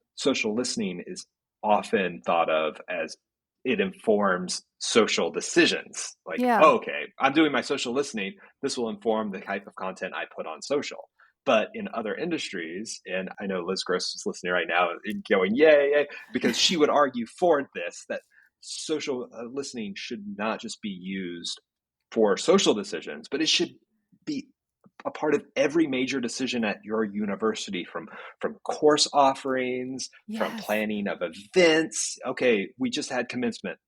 Speaker 3: is often thought of as it informs social decisions. Like,
Speaker 2: Yeah.
Speaker 3: oh, okay, I'm doing my social listening. This will inform the type of content I put on social. But in other industries, and I know Liz Gross is listening right now going, yay, yay, because she would argue for this, that social listening should not just be used for social decisions, but it should be a part of every major decision at your university, from course offerings, from
Speaker 2: Yes.
Speaker 3: planning of events. Okay, we just had commencement.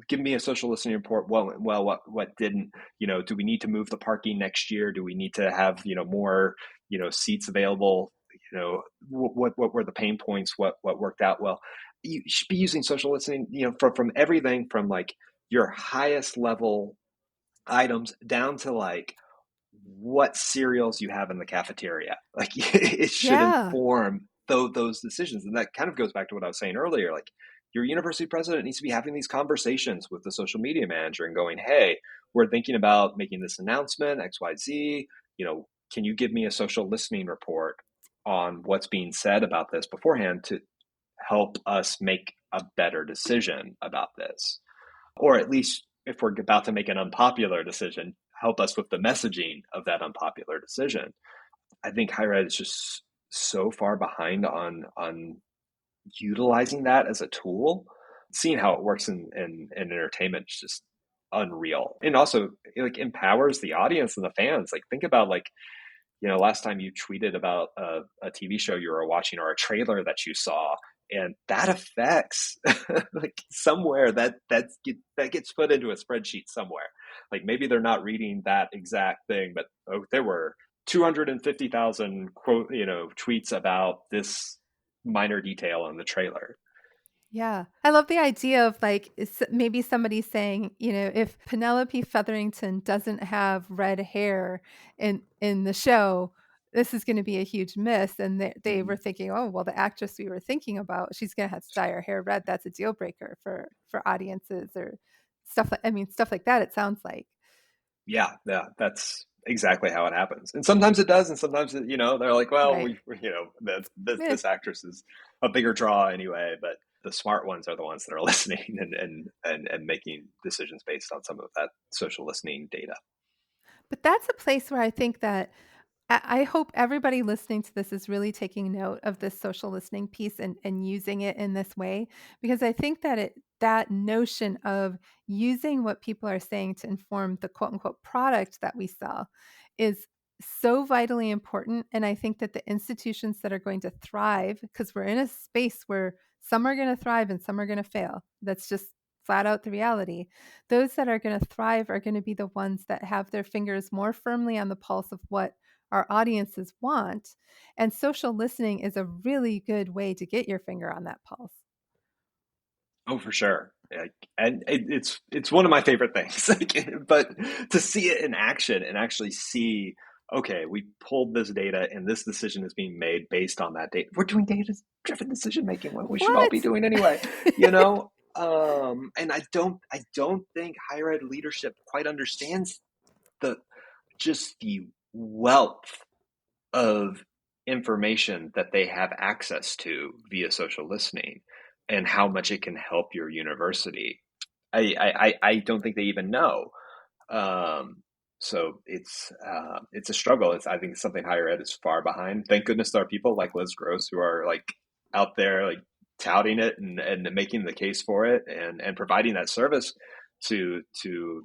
Speaker 3: Give me a social listening report. Well, what didn't? Do we need to move the parking next year? Do we need to have more seats available? What were the pain points? What worked out well? You should be using social listening. From everything from like your highest level items down to like what cereals you have in the cafeteria. Like it should
Speaker 2: Yeah.
Speaker 3: inform those decisions. And that kind of goes back to what I was saying earlier. Like your university president needs to be having these conversations with the social media manager and going, hey, we're thinking about making this announcement, XYZ. Can you give me a social listening report on what's being said about this beforehand to help us make a better decision about this? Or at least if we're about to make an unpopular decision, help us with the messaging of that unpopular decision. I think higher ed is just so far behind on utilizing that as a tool. Seeing how it works in entertainment is just unreal, and also it like empowers the audience and the fans. Like think about like last time you tweeted about a TV show you were watching or a trailer that you saw, and that affects like somewhere that gets put into a spreadsheet somewhere. Like maybe they're not reading that exact thing, but there were 250,000 quote tweets about this minor detail in the trailer.
Speaker 2: Yeah. I love the idea of like maybe somebody saying, if Penelope Featherington doesn't have red hair in the show, this is going to be a huge miss. And they
Speaker 3: Mm-hmm.
Speaker 2: were thinking, oh, well, the actress we were thinking about, she's going to have to dye her hair red. That's a deal breaker for audiences or stuff like that. It sounds like.
Speaker 3: Yeah, that's exactly how it happens. And sometimes it does, and sometimes they're like, well,
Speaker 2: Right. Eh,
Speaker 3: this actress is a bigger draw anyway. But the smart ones are the ones that are listening and making decisions based on some of that social listening data.
Speaker 2: but that's a place where I think that I hope everybody listening to this is really taking note of this social listening piece and using it in this way, because I think that that notion of using what people are saying to inform the quote unquote product that we sell is so vitally important. And I think that the institutions that are going to thrive, because we're in a space where some are going to thrive and some are going to fail. That's just flat out the reality. Those that are going to thrive are going to be the ones that have their fingers more firmly on the pulse of what our audiences want. And social listening is a really good way to get your finger on that pulse.
Speaker 3: Oh, for sure. And it's one of my favorite things. But to see it in action and actually see, okay, we pulled this data and this decision is being made based on that data. We're doing data-driven decision making, what we should all be
Speaker 2: What?
Speaker 3: doing anyway, you know? And I don't think higher ed leadership quite understands the just the wealth of information that they have access to via social listening and how much it can help your university. I don't think they even know. Um, so it's a struggle. I think it's something higher ed is far behind. Thank goodness there are people like Liz Gross who are like out there like touting it and making the case for it and providing that service to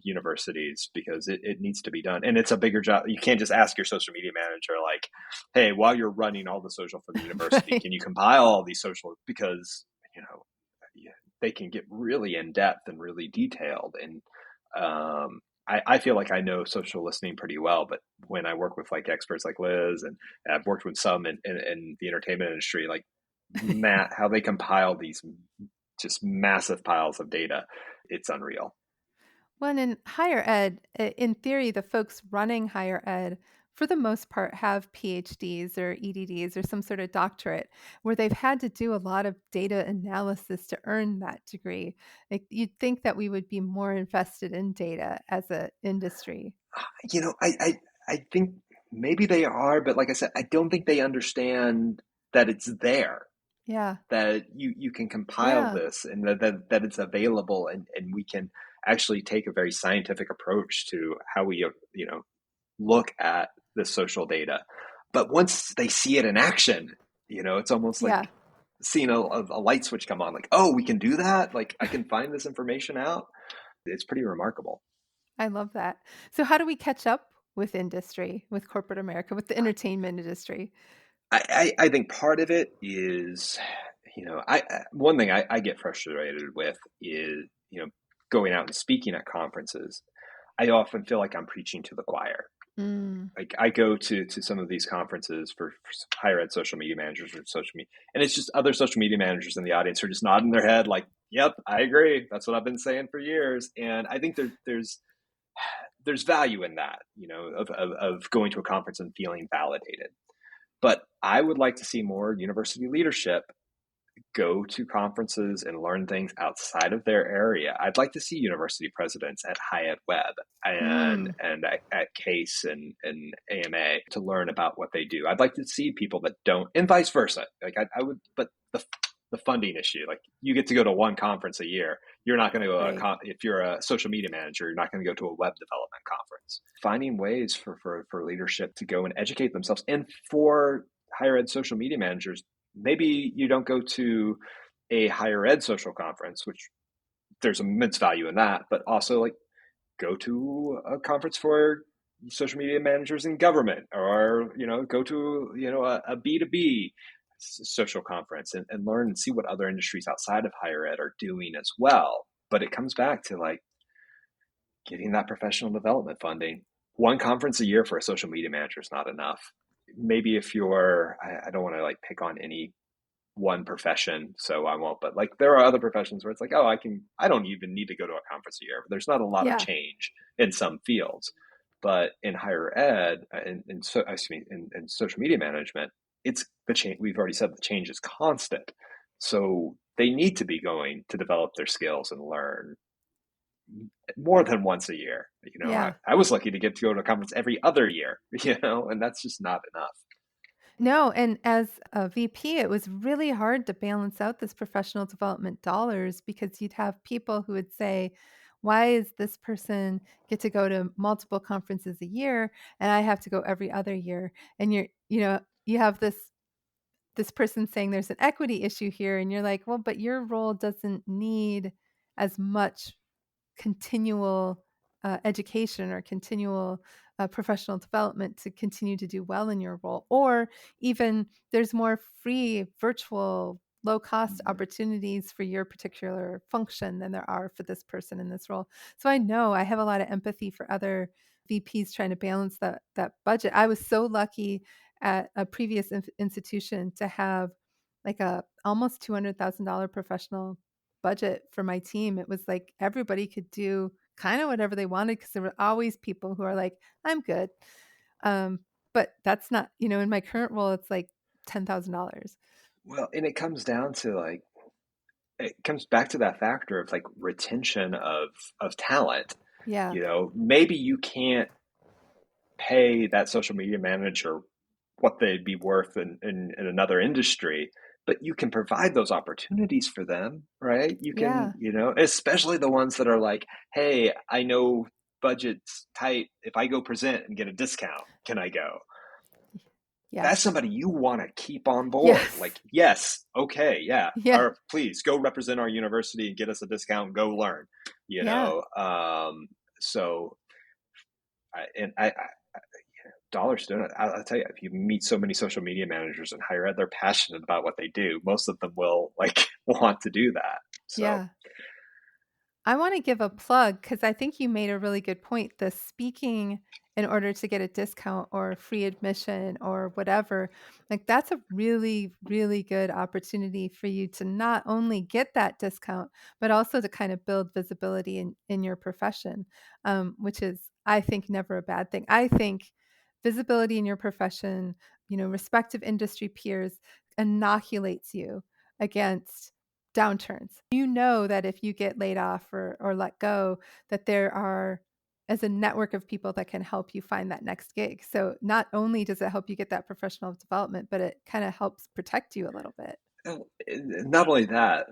Speaker 3: universities because it needs to be done. And it's a bigger job. You can't just ask your social media manager like, hey, while you're running all the social for the university,
Speaker 2: Right.
Speaker 3: can you compile all these social, because you know yeah, they can get really in depth and really detailed. And I feel like I know social listening pretty well, but when I work with like experts like Liz, and I've worked with some in the entertainment industry, like Matt, how they compile these just massive piles of data, it's unreal.
Speaker 2: Well, in higher ed, in theory, the folks running higher ed, for the most part, have PhDs or EDDs or some sort of doctorate where they've had to do a lot of data analysis to earn that degree. Like, you'd think that we would be more invested in data as an industry.
Speaker 3: You know, I think maybe they are, but like I said, I don't think they understand that it's there,
Speaker 2: Yeah.
Speaker 3: that you can compile
Speaker 2: Yeah.
Speaker 3: this and that it's available, and we can actually take a very scientific approach to how we look at the social data. But once they see it in action, it's almost like
Speaker 2: Yeah.
Speaker 3: seeing a light switch come on, like, oh, we can do that, like I can find this information out. It's pretty remarkable.
Speaker 2: I love that. So, how do we catch up with industry, with corporate America, with the entertainment industry?
Speaker 3: I think part of it is, one thing I get frustrated with is, going out and speaking at conferences. I often feel like I'm preaching to the choir.
Speaker 2: Mm,
Speaker 3: Like I go to some of these conferences for higher ed social media managers or social media, and it's just other social media managers in the audience who are just nodding their head like, "Yep, I agree. That's what I've been saying for years." And I think there's value in that, of going to a conference and feeling validated. But I would like to see more university leadership go to conferences and learn things outside of their area. I'd like to see university presidents at High Ed Web and
Speaker 2: mm,
Speaker 3: at Case and AMA to learn about what they do. I'd like to see people that don't, and vice versa. Like I would, but the funding issue, like you get to go to one conference a year. You're not going to go to
Speaker 2: right.
Speaker 3: if you're a social media manager, you're not going to go to a web development conference. Finding ways for leadership to go and educate themselves, and for higher ed social media managers, maybe you don't go to a higher ed social conference, which there's immense value in that, but also like go to a conference for social media managers in government, or go to a B2B social conference, and learn and see what other industries outside of higher ed are doing as well. But it comes back to like getting that professional development funding. One conference a year for a social media manager is not enough. Maybe if you're, I don't want to like pick on any one profession, so I won't. But like there are other professions where it's like, oh, I don't even need to go to a conference a year. There's not a lot of
Speaker 2: Yeah.
Speaker 3: change in some fields, but in higher ed, in social media management, it's the change. We've already said the change is constant, so they need to be going to develop their skills and learn more than once a year.
Speaker 2: Yeah.
Speaker 3: I was lucky to get to go to a conference every other year, and that's just not enough.
Speaker 2: No, and as a VP, it was really hard to balance out this professional development dollars because you'd have people who would say, why is this person get to go to multiple conferences a year and I have to go every other year? And you have this person saying there's an equity issue here, and you're like, well, but your role doesn't need as much continual education or continual professional development to continue to do well in your role. Or even there's more free, virtual, low cost opportunities for your particular function than there are for this person in this role. So I know I have a lot of empathy for other VPs trying to balance that budget. I was so lucky at a previous institution to have like a almost $200,000 professional budget for my team. It was like everybody could do kind of whatever they wanted because there were always people who are like, I'm good. But that's not, in my current role, it's like $10,000.
Speaker 3: Well, and it comes down to like it comes back to that factor of like retention of talent.
Speaker 2: Yeah.
Speaker 3: Maybe you can't pay that social media manager what they'd be worth in another industry, but you can provide those opportunities for them, right? You can,
Speaker 2: Yeah.
Speaker 3: especially the ones that are like, hey, I know budget's tight. If I go present and get a discount, can I go?
Speaker 2: Yeah.
Speaker 3: That's somebody you want to keep on board.
Speaker 2: Yes.
Speaker 3: Like, yes, okay, yeah,
Speaker 2: Yeah.
Speaker 3: or please go represent our university and get us a discount. Go learn,
Speaker 2: Yeah.
Speaker 3: So, I dollar student. I'll tell you, if you meet so many social media managers in higher ed, they're passionate about what they do. Most of them will like want to do that. So,
Speaker 2: Yeah. I want to give a plug because I think you made a really good point. The speaking in order to get a discount or free admission or whatever, like that's a really, really good opportunity for you to not only get that discount, but also to kind of build visibility in your profession, which is, I think, never a bad thing. I think visibility in your profession, respective industry peers inoculates you against downturns. You know that if you get laid off or let go, that there are as a network of people that can help you find that next gig. So not only does it help you get that professional development, but it kind of helps protect you a little bit.
Speaker 3: not only that,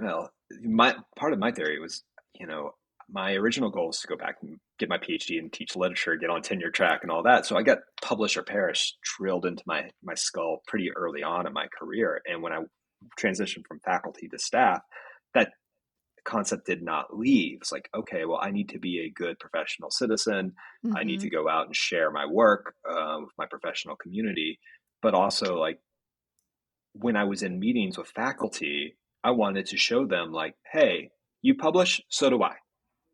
Speaker 3: my part of my theory was, my original goal is to go back and get my PhD and teach literature, get on tenure track and all that. So I got publish or perish drilled into my skull pretty early on in my career. And when I transitioned from faculty to staff, that concept did not leave. It's like, okay, well, I need to be a good professional citizen. I need
Speaker 2: Mm-hmm.
Speaker 3: to go out and share my work with my professional community. But also, like, when I was in meetings with faculty, I wanted to show them, like, hey, you publish, so do I.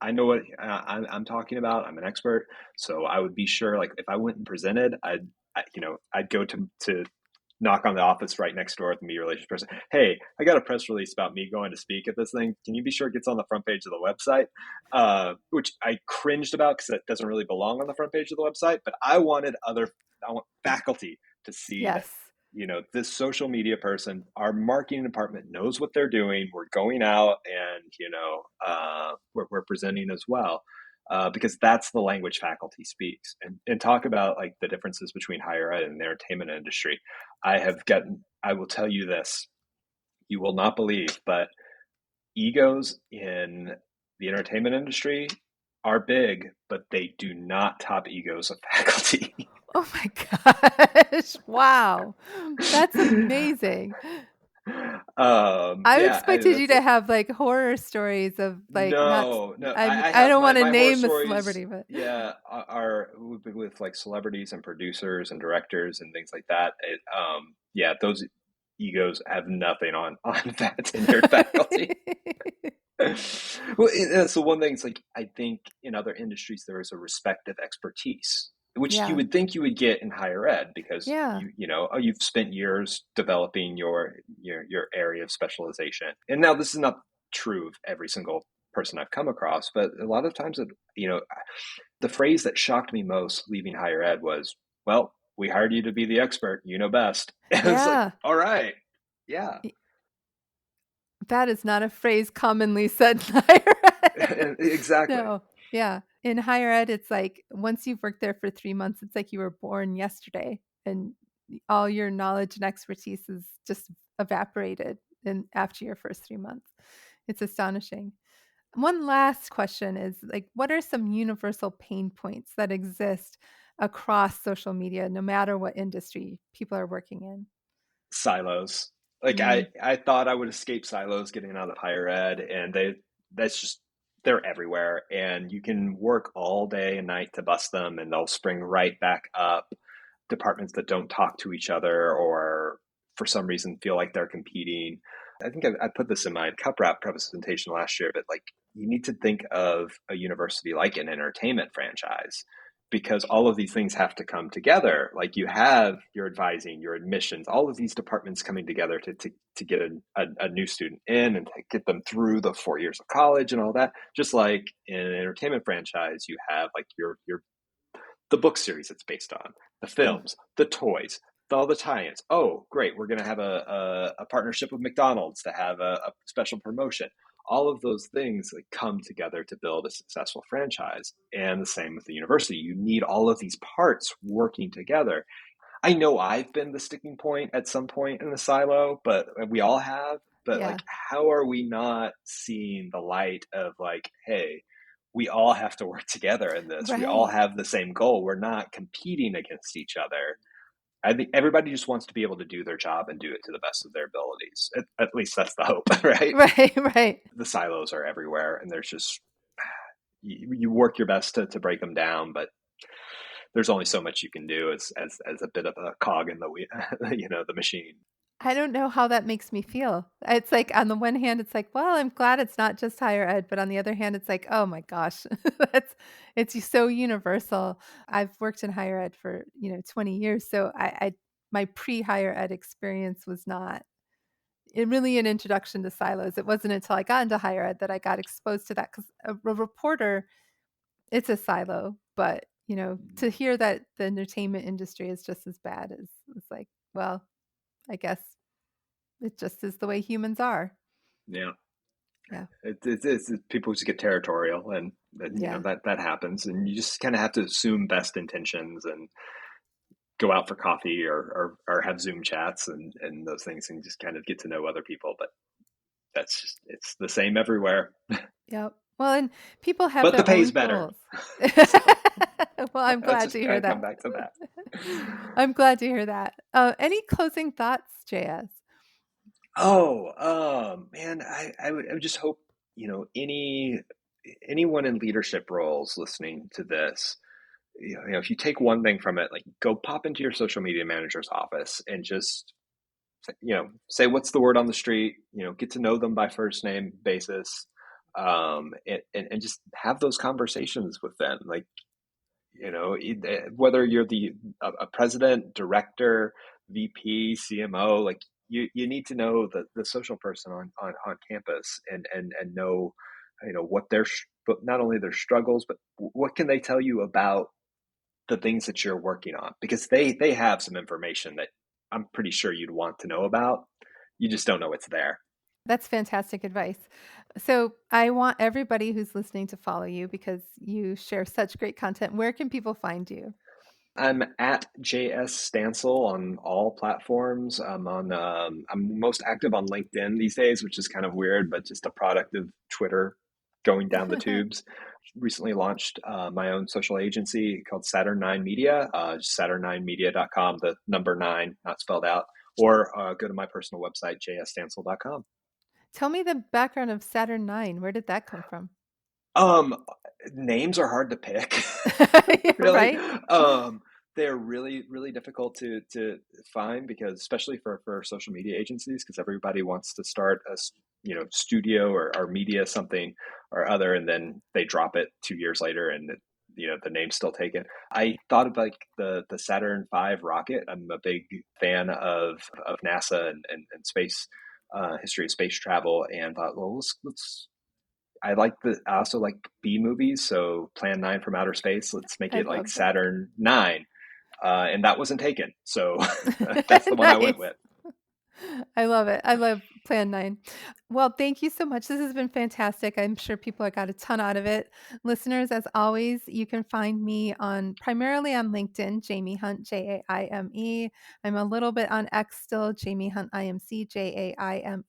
Speaker 3: I know what I'm talking about. I'm an expert, so I would be sure. Like, if I went and presented, I'd go to knock on the office right next door with the media relations person. Hey, I got a press release about me going to speak at this thing. Can you be sure it gets on the front page of the website? Which I cringed about because it doesn't really belong on the front page of the website. But I want faculty to see that,
Speaker 2: Yes.
Speaker 3: this social media person, our marketing department knows what they're doing. We're going out and, we're presenting as well. Because that's the language faculty speaks, and talk about like the differences between higher ed and the entertainment industry. I will tell you this, you will not believe, but egos in the entertainment industry are big, but they do not top egos of faculty.
Speaker 2: Oh my gosh. Wow. That's amazing. I
Speaker 3: Yeah,
Speaker 2: expected you
Speaker 3: that's
Speaker 2: to have like horror stories of like not
Speaker 3: no, no. I
Speaker 2: I
Speaker 3: have
Speaker 2: don't want to
Speaker 3: my horror
Speaker 2: name a
Speaker 3: stories.
Speaker 2: celebrity, but
Speaker 3: Yeah, are with like celebrities and producers and directors and things like that. Yeah, those egos have nothing on tenured faculty. Well, that's the one thing. It's like I think in other industries there is a respective expertise, which you
Speaker 2: Yeah.
Speaker 3: would think you would get in higher ed because
Speaker 2: Yeah.
Speaker 3: you've spent years developing your area of specialization. And now this is not true of every single person I've come across, but a lot of times the phrase that shocked me most leaving higher ed was, "Well, we hired you to be the expert. You know best." And it's like,
Speaker 2: Yeah.
Speaker 3: all right, yeah,
Speaker 2: Y- That is not a phrase commonly said in higher ed.
Speaker 3: exactly.
Speaker 2: No. Yeah. In higher ed, it's like once you've worked there for 3 months, it's like you were born yesterday and all your knowledge and expertise is just evaporated in after your first 3 months. It's astonishing. One last question is like, what are some universal pain points that exist across social media, no matter what industry people are working in?
Speaker 3: Silos. Like
Speaker 2: Mm,
Speaker 3: I thought I would escape silos getting out of higher ed, and that's just they're everywhere, and you can work all day and night to bust them, and they'll spring right back up. Departments that don't talk to each other or for some reason feel like they're competing. I think I put this in my cup wrap presentation last year, but like you need to think of a university like an entertainment franchise. because all of these things have to come together. Like you have your advising, your admissions, all of these departments coming together to get a new student in and to get them through the 4 years of college and all that. Just like in an entertainment franchise, you have like your the book series it's based on, the films, the toys, all the tie-ins. Oh, great, we're going to have a partnership with McDonald's to have a special promotion. All of those things like come together to build a successful franchise. And the same with the university. You need all of these parts working together. I know I've been the sticking point at some point in the silo, but we all have. But
Speaker 2: Yeah.
Speaker 3: like, how are we not seeing the light of like, hey, we all have to work together in this. We all
Speaker 2: Right.
Speaker 3: have the same goal. We're not competing against each other. I think everybody just wants to be able to do their job and do it to the best of their abilities. At least that's the hope, right?
Speaker 2: Right. Right.
Speaker 3: The silos are everywhere, and there's just you work your best to break them down, but there's only so much you can do as a bit of a cog in the the machine.
Speaker 2: I don't know how that makes me feel. It's like on the one hand, it's like, well, I'm glad it's not just higher ed, but on the other hand, it's like, oh my gosh, that's it's so universal. I've worked in higher ed for 20 years, so I my pre-higher ed experience was not really an introduction to silos. It wasn't until I got into higher ed that I got exposed to that because a reporter, it's a silo, but to hear that the entertainment industry is just as bad is like, well, I guess it just is the way humans are.
Speaker 3: Yeah,
Speaker 2: Yeah.
Speaker 3: it's people just get territorial, and
Speaker 2: Yeah.
Speaker 3: that happens, and you just kind of have to assume best intentions and go out for coffee or have Zoom chats and those things, and just kind of get to know other people. But that's just, it's the same everywhere.
Speaker 2: Yep. Well, and people have
Speaker 3: But the
Speaker 2: their
Speaker 3: pay's
Speaker 2: own
Speaker 3: better.
Speaker 2: goals.
Speaker 3: So
Speaker 2: Well, I'm
Speaker 3: let's
Speaker 2: glad to
Speaker 3: just
Speaker 2: hear
Speaker 3: kind of come
Speaker 2: that.
Speaker 3: back to that.
Speaker 2: I'm glad to hear that. Any closing thoughts, JS?
Speaker 3: Man, I would just hope, anyone in leadership roles listening to this, if you take one thing from it, like go pop into your social media manager's office and just, say what's the word on the street, get to know them by first name basis, and just have those conversations with them. Like, whether you're a president, director, VP, CMO, like you need to know the social person on campus and know, what but not only their struggles, but what can they tell you about the things that you're working on, because they have some information that I'm pretty sure you'd want to know about. You just don't know it's there.
Speaker 2: That's fantastic advice. So I want everybody who's listening to follow you because you share such great content. Where can people find you?
Speaker 3: I'm at JS Stansel on all platforms. I'm most active on LinkedIn these days, which is kind of weird, but just a product of Twitter going down the tubes. Recently launched my own social agency called Saturn 9 Media, saturn9media.com, the number 9, not spelled out, or go to my personal website, jsstansel.com.
Speaker 2: Tell me the background of Saturn 9. Where did that come from?
Speaker 3: Um, Names are hard to pick, really.
Speaker 2: Right?
Speaker 3: They're really, really difficult to find, because especially for social media agencies, because everybody wants to start a studio or media something or other, and then they drop it 2 years later, and the name's still taken. I thought of like the Saturn V rocket. I'm a big fan of NASA and space history of space travel, and thought, well, let's I also like B movies, so Plan 9 from Outer Space. Let's make
Speaker 2: I
Speaker 3: it like
Speaker 2: love that.
Speaker 3: Saturn 9. And that wasn't taken. So that's the one I went
Speaker 2: Nice.
Speaker 3: with.
Speaker 2: I love it. I love Plan 9. Well, thank you so much. This has been fantastic. I'm sure people have got a ton out of it. Listeners, as always, you can find me primarily on LinkedIn, Jaime Hunt, Jaime. I'm a little bit on X still, Jaime Hunt IMC, JaimeHunt.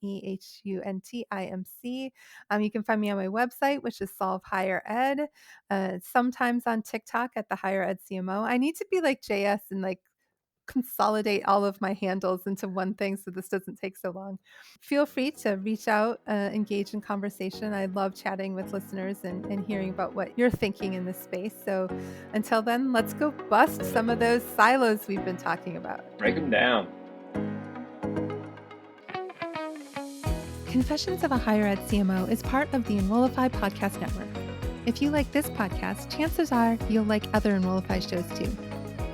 Speaker 2: You can find me on my website, which is Solve Higher Ed. Sometimes on TikTok at the Higher Ed CMO. I need to be like JS and like consolidate all of my handles into one thing so this doesn't take so long. Feel free to reach out, engage in conversation. I love chatting with listeners and hearing about what you're thinking in this space. So until then, let's go bust some of those silos we've been talking about.
Speaker 3: Break them down.
Speaker 2: Confessions of a Higher Ed CMO is part of the Enrollify podcast network. If you like this podcast, chances are you'll like other Enrollify shows too.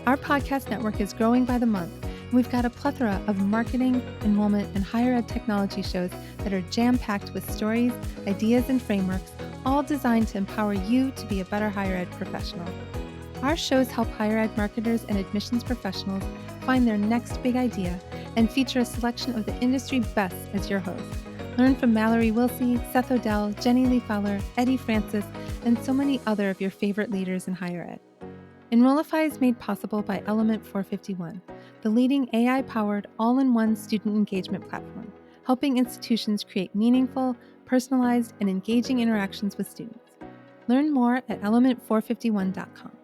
Speaker 2: Our podcast network is growing by the month, and we've got a plethora of marketing, enrollment, and higher ed technology shows that are jam-packed with stories, ideas, and frameworks, all designed to empower you to be a better higher ed professional. Our shows help higher ed marketers and admissions professionals find their next big idea and feature a selection of the industry best as your host. Learn from Mallory Wilsey, Seth Odell, Jenny Lee Fowler, Eddie Francis, and so many other of your favorite leaders in higher ed. Enrollify is made possible by Element 451, the leading AI-powered all-in-one student engagement platform, helping institutions create meaningful, personalized, and engaging interactions with students. Learn more at element451.com.